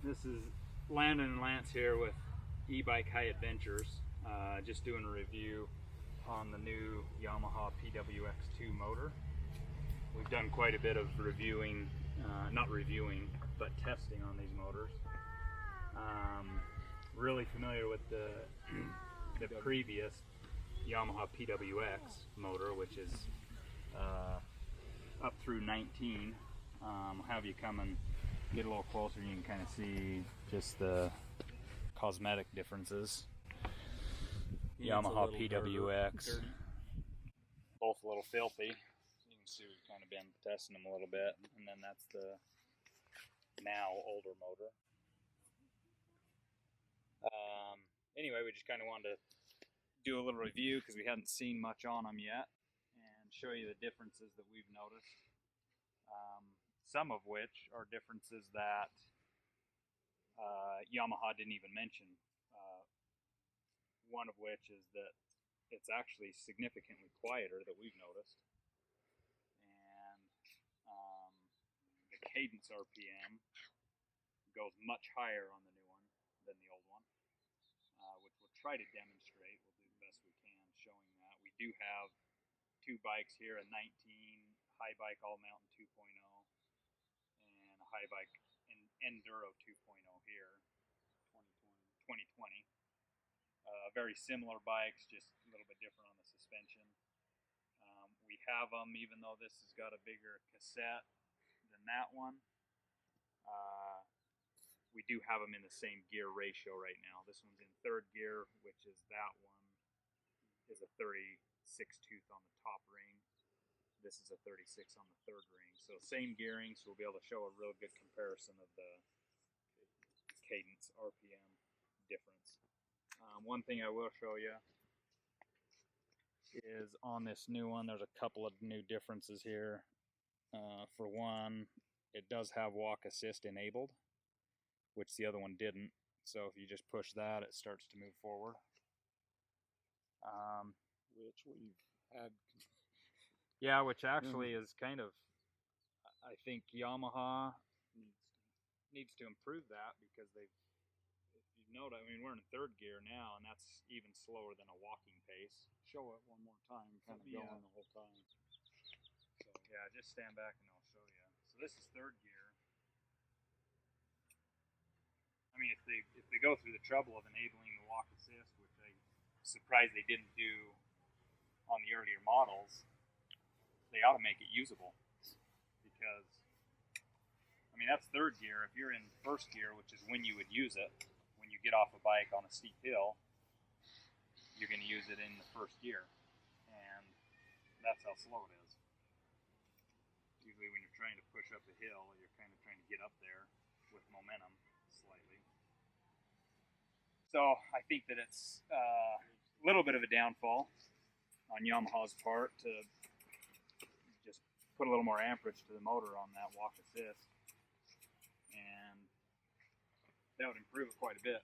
This is Landon and Lance here with E-Bike High Adventures. Just doing a review on the new Yamaha PW-X2 motor. We've done quite a bit of reviewing, not reviewing, but testing on these motors. Really familiar with the previous Yamaha PW-X motor, which is up through 19. I'll have you come and get a little closer, you can kind of see just the cosmetic differences. Yamaha PW-X, both a little filthy. You can see we've kind of been testing them a little bit, and then that's the now older motor. Anyway, we just kind of wanted to do a little review because we hadn't seen much on them yet, and show you the differences that we've noticed. Some of which are differences that Yamaha didn't even mention. One of which is that it's actually significantly quieter that we've noticed. And the cadence RPM goes much higher on the new one than the old one, which we'll try to demonstrate. We'll do the best we can showing that. We do have two bikes here, a 19 High Bike All Mountain 2.0 and a High Bike Enduro 2.0 here, 2020. Very similar bikes, just a little bit different on the suspension. We have them, even though this has got a bigger cassette than that one, we do have them in the same gear ratio right now. This one's in third gear, which is that one is a 36 tooth on the top ring. This is a 36 on the third ring. So same gearing, so we'll be able to show a real good comparison of the cadence RPM difference. One thing I will show you is on this new one, there's a couple of new differences here. For one, it does have walk assist enabled, which the other one didn't. So if you just push that, it starts to move forward. Which we've had. Yeah, which actually is kind of, I think Yamaha needs to improve that, because they've, if you notice, I mean, we're in third gear now, and that's even slower than a walking pace. Show it one more time, kind of going the whole time. So yeah, just stand back and I'll show you. So this is third gear. I mean, if they go through the trouble of enabling the walk assist, which I'm surprised they didn't do on the earlier models, they ought to make it usable, because I mean, that's third gear. If you're in first gear, which is when you would use it, when you get off a bike on a steep hill, you're going to use it in the first gear, and that's how slow it is. Usually when you're trying to push up a hill, you're kind of trying to get up there with momentum slightly. So I think that it's a little bit of a downfall on Yamaha's part to just put a little more amperage to the motor on that walk assist, and that would improve it quite a bit.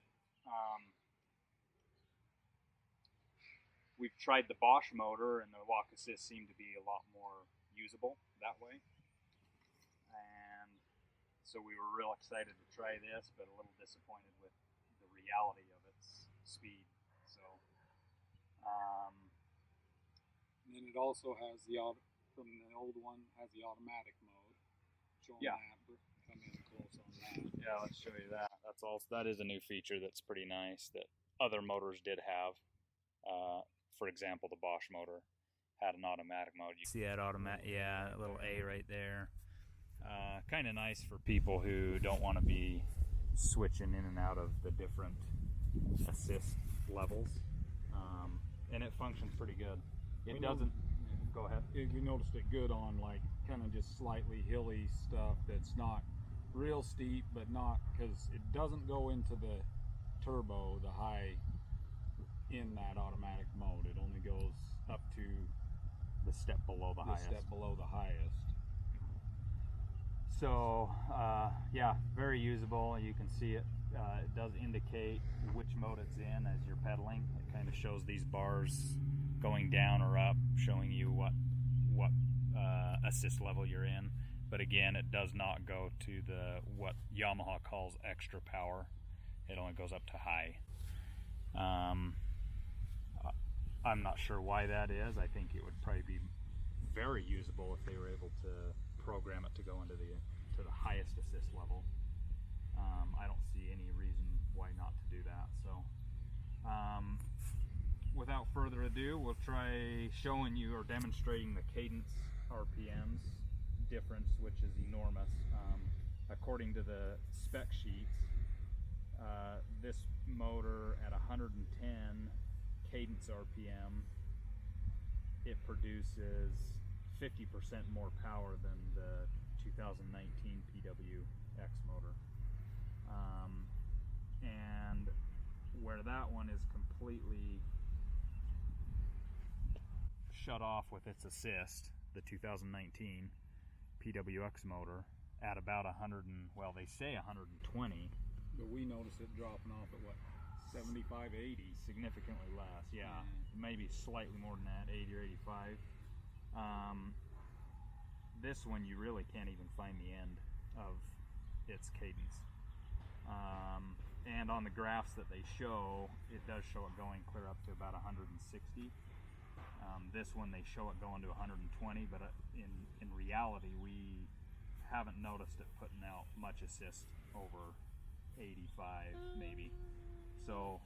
We've tried the Bosch motor, and the walk assist seemed to be a lot more usable that way, and so we were real excited to try this, but a little disappointed with the reality of its speed. So and then it also has the from the old one, has the automatic mode. Showing that, come in close on that. Yeah, let's show you that. That is a new feature that's pretty nice that other motors did have. For example, the Bosch motor had an automatic mode. You see that automatic, yeah, a little A right there. Kind of nice for people who don't want to be switching in and out of the different assist levels, and it functions pretty good. It doesn't. Go ahead. We noticed it good on like kind of just slightly hilly stuff that's not real steep, but not, because it doesn't go into the turbo, the high, in that automatic mode. It only goes up to The step below the highest. step below the highest. So yeah, very usable. You can see it. It does indicate which mode it's in as you're pedaling. It kind of shows these bars going down or up, showing you what assist level you're in. but again, it does not go to the what Yamaha calls extra power. It only goes up to high. I'm not sure why that is. I think it would probably be very usable if they were able to program it to go into the highest assist level. I don't see any reason why not to do that. So without further ado, we'll try showing you or demonstrating the cadence RPMs difference, which is enormous. According to the spec sheets, this motor at 110 cadence RPM, it produces 50% more power than the 2019 PW-X motor. And where that one is completely shut off with its assist, the 2019 PW-X motor, at about 100 and, well, they say 120. But we notice it dropping off at what, 75, 80? Significantly less, yeah. Maybe slightly more than that, 80 or 85. This one you really can't even find the end of its cadence. And on the graphs that they show, it does show it going clear up to about 160. This one they show it going to 120, but in reality we haven't noticed it putting out much assist over 85 maybe. So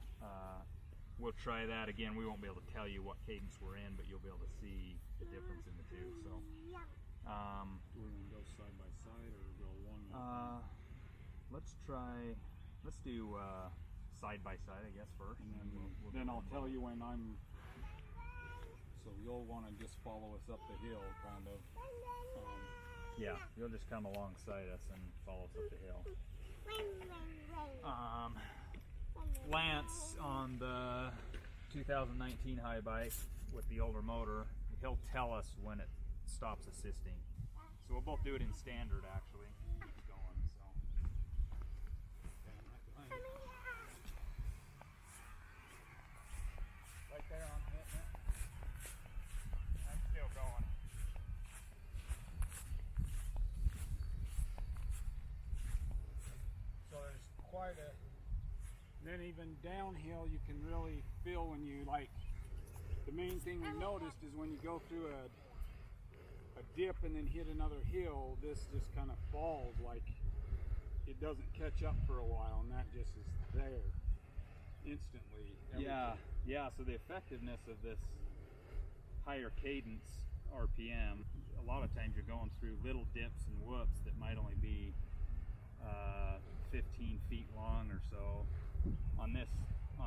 we'll try that again. We won't be able to tell you what cadence we're in, but you'll be able to see the difference in the two. So Do we want to go side by side or go one? let's do side by side, I guess, first, And then, then I'll tell you when I'm. So you'll want to just follow us up the hill, kind of. Yeah, you'll just come alongside us and follow us up the hill. Lance on the 2019 high bike with the older motor, he'll tell us when it stops assisting. So we'll both do it in standard, actually. It's going, so. Right there on the hit, yeah. That's still going. So there's quite a. Then even downhill, you can really feel when you like. The main thing we noticed is when you go through a dip and then hit another hill, this just kind of falls, like it doesn't catch up for a while, and that just is there instantly. Yeah. So the effectiveness of this higher cadence RPM, a lot of times you're going through little dips and whoops that might only be 15 feet long or so. On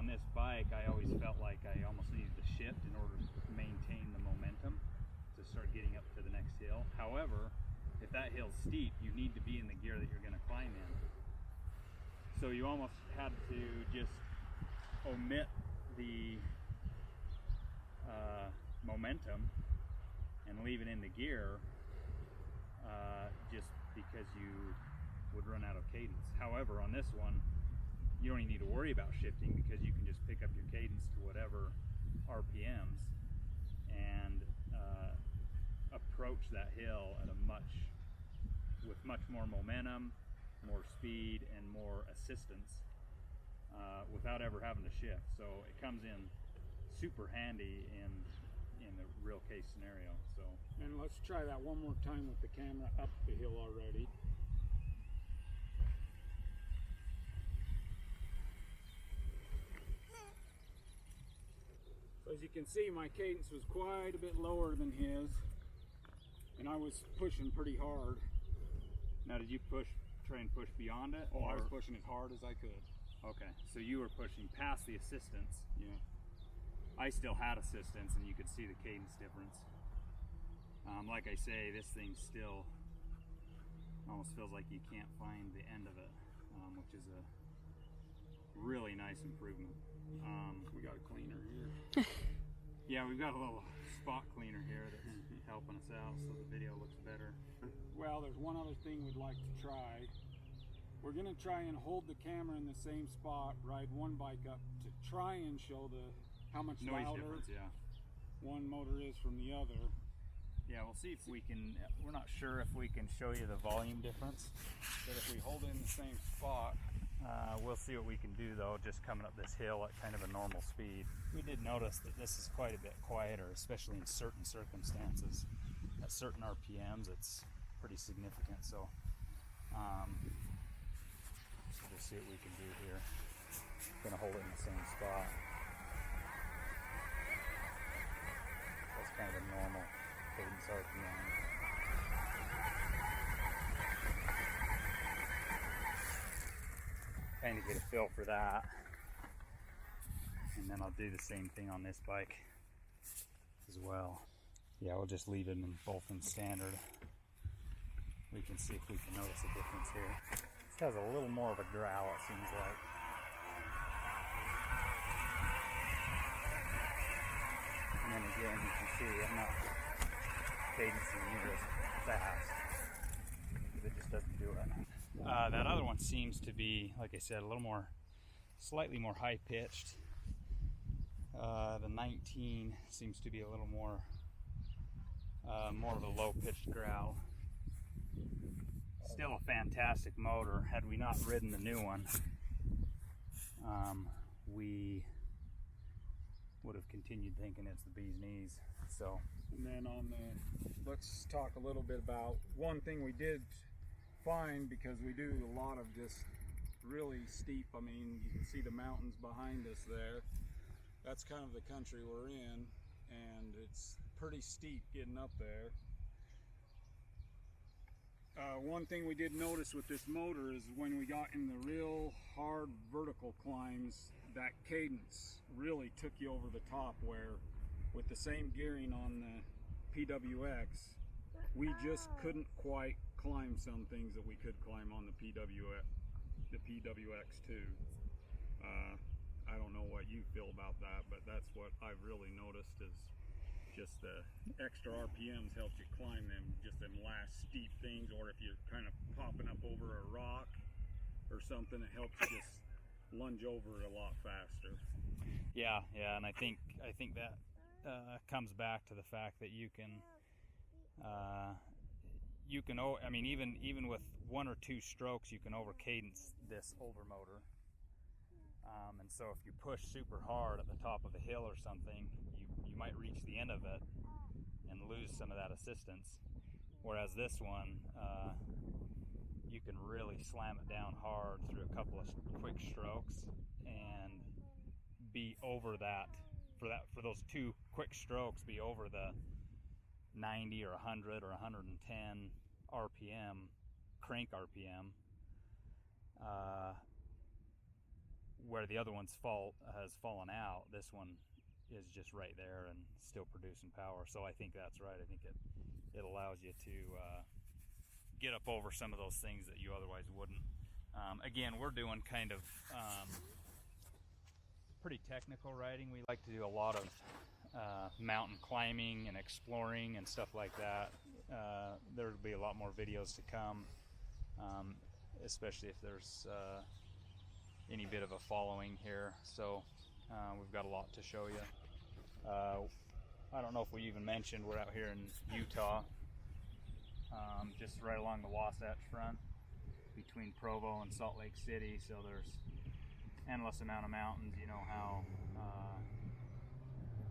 this bike, I always felt like I almost needed to shift in order to maintain the momentum to start getting up to the next hill. However, if that hill's steep, you need to be in the gear that you're going to climb in. So you almost had to just omit the momentum and leave it in the gear just because you would run out of cadence. However, on this one, you don't even need to worry about shifting because you can just pick up your cadence to whatever RPMs and approach that hill at with much more momentum, more speed, and more assistance without ever having to shift. So it comes in super handy in the real case scenario. So, and let's try that one more time with the camera up the hill already. So as you can see, my cadence was quite a bit lower than his, and I was pushing pretty hard. now did you try and push beyond it? Oh, I was pushing as hard as I could. Okay, so you were pushing past the assistance. Yeah. I still had assistance, and you could see the cadence difference. Like I say, this thing still almost feels like you can't find the end of it, which is a really nice improvement. We got a cleaner here. Yeah, we've got a little spot cleaner here that's helping us out so the video looks better. Well, there's one other thing we'd like to try. We're going to try and hold the camera in the same spot, ride one bike up to try and show how much noise louder difference, yeah. one motor is from the other. Yeah, we'll see if we can, we're not sure if we can show you the volume difference. But if we hold it in the same spot, We'll see what we can do though, just coming up this hill at kind of a normal speed. We did notice that this is quite a bit quieter, especially in certain circumstances. At certain RPMs, it's pretty significant, so we'll just see what we can do here. Gonna hold it in the same spot. That's kind of a normal cadence RPM. Kind of get a feel for that, and then I'll do the same thing on this bike as well. Yeah, we'll just leave it in both in standard. We can see if we can notice a difference here. This has a little more of a growl, it seems like. And then again, you can see I'm not cadencing near as fast, because it just doesn't do it. That other one seems to be, like I said, a little more, slightly more high-pitched. The 19 seems to be a little more, more of a low-pitched growl. Still a fantastic motor. Had we not ridden the new one, we would have continued thinking it's the bee's knees. So, and then on the, let's talk a little bit about one thing we did find, because we do a lot of just really steep, I mean, you can see the mountains behind us there. That's kind of the country we're in, and it's pretty steep getting up there. One thing we did notice with this motor is when we got in the real hard vertical climbs, that cadence really took you over the top, where with the same gearing on the PW-X, we just couldn't quite climb some things that we could climb on the PW-X2. I don't know what you feel about that, but that's what I've really noticed, is just the extra RPMs helps you climb them, just them last steep things, or if you're kind of popping up over a rock or something, it helps you just lunge over it a lot faster. Yeah, and I think that comes back to the fact that you can, I mean, even with one or two strokes, you can over cadence this over motor. And so if you push super hard at the top of a hill or something, you might reach the end of it and lose some of that assistance. Whereas this one, you can really slam it down hard through a couple of quick strokes and be over that, for those two quick strokes, be over the 90 or 100 or 110 RPM, crank RPM, where the other one's has fallen out. This one is just right there and still producing power. So I think that's right. I think it allows you to get up over some of those things that you otherwise wouldn't. Again, we're doing kind of pretty technical riding. We like to do a lot of mountain climbing and exploring and stuff like that. There'll be a lot more videos to come, especially if there's any bit of a following here. So we've got a lot to show you. I don't know if we even mentioned we're out here in Utah, just right along the Wasatch Front between Provo and Salt Lake City. So there's endless amount of mountains. You know how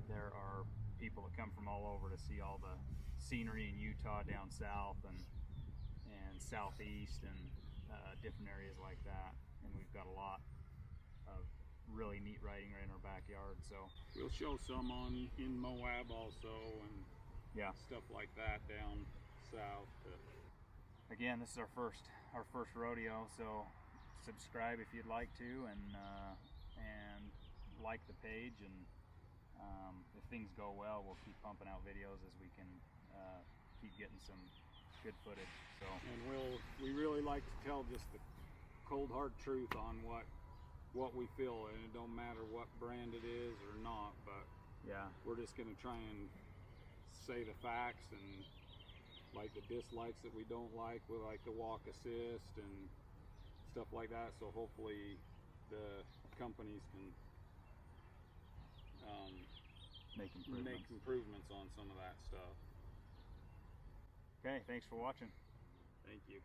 there are people that come from all over to see all the scenery in Utah down south and southeast and different areas like that. And we've got a lot of really neat riding right in our backyard. So we'll show some in Moab also, and yeah, stuff like that down south. Again, this is our first rodeo, so subscribe if you'd like to, and like the page, and if things go well, we'll keep pumping out videos as we can keep getting some good footage. So, and we really like to tell just the cold hard truth on what we feel, and it don't matter what brand it is or not, but yeah, we're just going to try and say the facts, and like the dislikes that we don't like, we like the walk assist and stuff like that, so hopefully the companies can make improvements on some of that stuff. Okay, thanks for watching. Thank you.